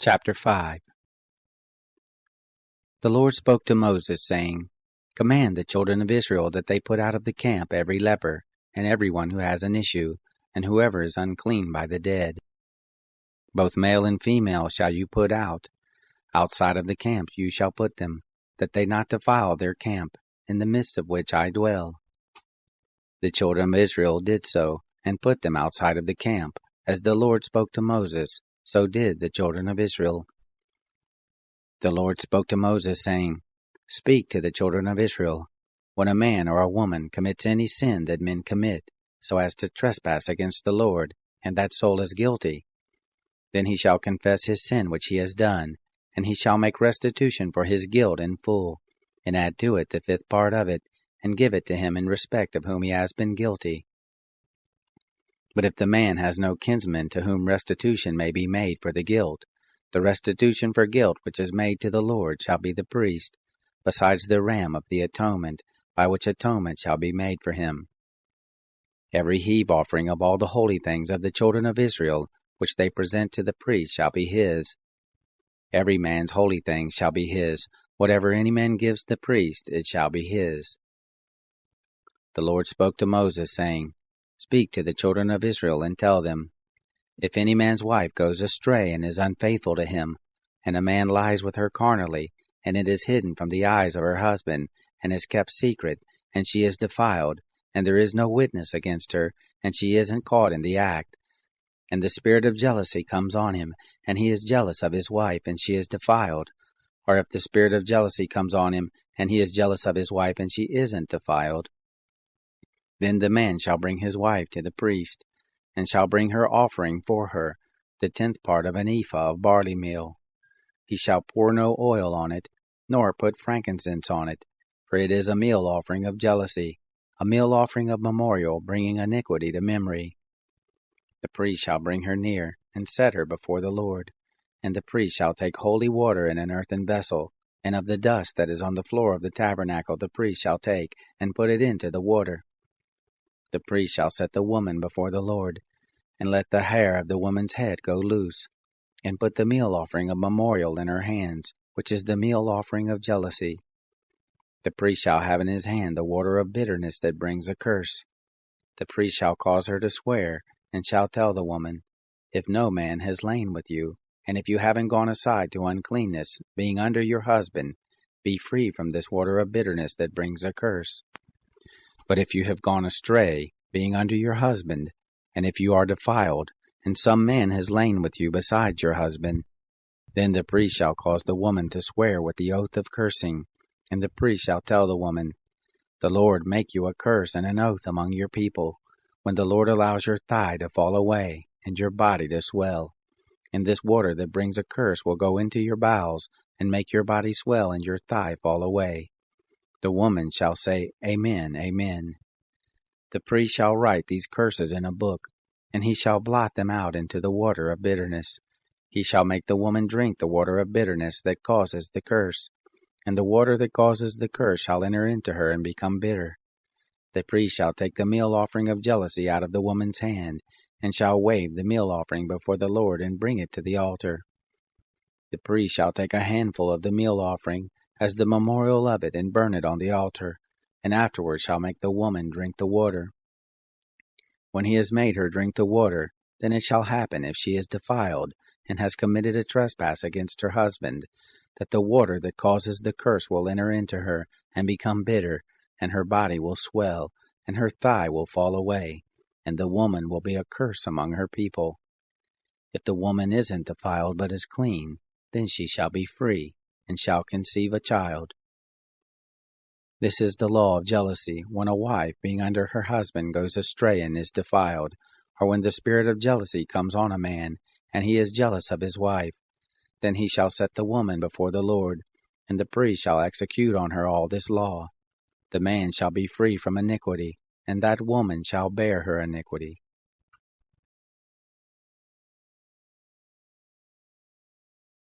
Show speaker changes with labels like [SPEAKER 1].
[SPEAKER 1] Chapter 5. The Lord spoke to Moses, saying, Command the children of Israel that they put out of the camp every leper, and every one who has an issue, and whoever is unclean by the dead. Both male and female shall you put out. Outside of the camp you shall put them, that they not defile their camp, in the midst of which I dwell. The children of Israel did so, and put them outside of the camp, as the Lord spoke to Moses. So did the children of Israel. The Lord spoke to Moses, saying, Speak to the children of Israel. When a man or a woman commits any sin that men commit, so as to trespass against the Lord, and that soul is guilty, then he shall confess his sin which he has done, and he shall make restitution for his guilt in full, and add to it the fifth part of it, and give it to him in respect of whom he has been guilty. But if the man has no kinsman to whom restitution may be made for the guilt, the restitution for guilt which is made to the Lord shall be the priest, besides the ram of the atonement, by which atonement shall be made for him. Every heave offering of all the holy things of the children of Israel, which they present to the priest, shall be his. Every man's holy thing shall be his. Whatever any man gives the priest, it shall be his. The Lord spoke to Moses, saying, Speak to the children of Israel, and tell them, If any man's wife goes astray and is unfaithful to him, and a man lies with her carnally, and it is hidden from the eyes of her husband, and is kept secret, and she is defiled, and there is no witness against her, and she isn't caught in the act, and the spirit of jealousy comes on him, and he is jealous of his wife, and she is defiled, or if the spirit of jealousy comes on him, and he is jealous of his wife, and she isn't defiled, then the man shall bring his wife to the priest, and shall bring her offering for her, the 10th part of an ephah of barley meal. He shall pour no oil on it, nor put frankincense on it, for it is a meal offering of jealousy, a meal offering of memorial, bringing iniquity to memory. The priest shall bring her near, and set her before the Lord. And the priest shall take holy water in an earthen vessel, and of the dust that is on the floor of the tabernacle the priest shall take, and put it into the water. The priest shall set the woman before the Lord, and let the hair of the woman's head go loose, and put the meal offering of memorial in her hands, which is the meal offering of jealousy. The priest shall have in his hand the water of bitterness that brings a curse. The priest shall cause her to swear, and shall tell the woman, If no man has lain with you, and if you haven't gone aside to uncleanness, being under your husband, be free from this water of bitterness that brings a curse. But if you have gone astray, being under your husband, and if you are defiled, and some man has lain with you besides your husband, then the priest shall cause the woman to swear with the oath of cursing, and the priest shall tell the woman, The Lord make you a curse and an oath among your people, when the Lord allows your thigh to fall away, and your body to swell. And this water that brings a curse will go into your bowels, and make your body swell and your thigh fall away. The woman shall say, Amen, Amen. The priest shall write these curses in a book, and he shall blot them out into the water of bitterness. He shall make the woman drink the water of bitterness that causes the curse, and the water that causes the curse shall enter into her and become bitter. The priest shall take the meal offering of jealousy out of the woman's hand, and shall wave the meal offering before the Lord and bring it to the altar. The priest shall take a handful of the meal offering, as the memorial of it, and burn it on the altar, and afterward shall make the woman drink the water. When he has made her drink the water, then it shall happen, if she is defiled, and has committed a trespass against her husband, that the water that causes the curse will enter into her, and become bitter, and her body will swell, and her thigh will fall away, and the woman will be a curse among her people. If the woman isn't defiled but is clean, then she shall be free, and shall conceive a child. This is the law of jealousy, when a wife, being under her husband, goes astray and is defiled, or when the spirit of jealousy comes on a man, and he is jealous of his wife. Then he shall set the woman before the Lord, and the priest shall execute on her all this law. The man shall be free from iniquity, and that woman shall bear her iniquity.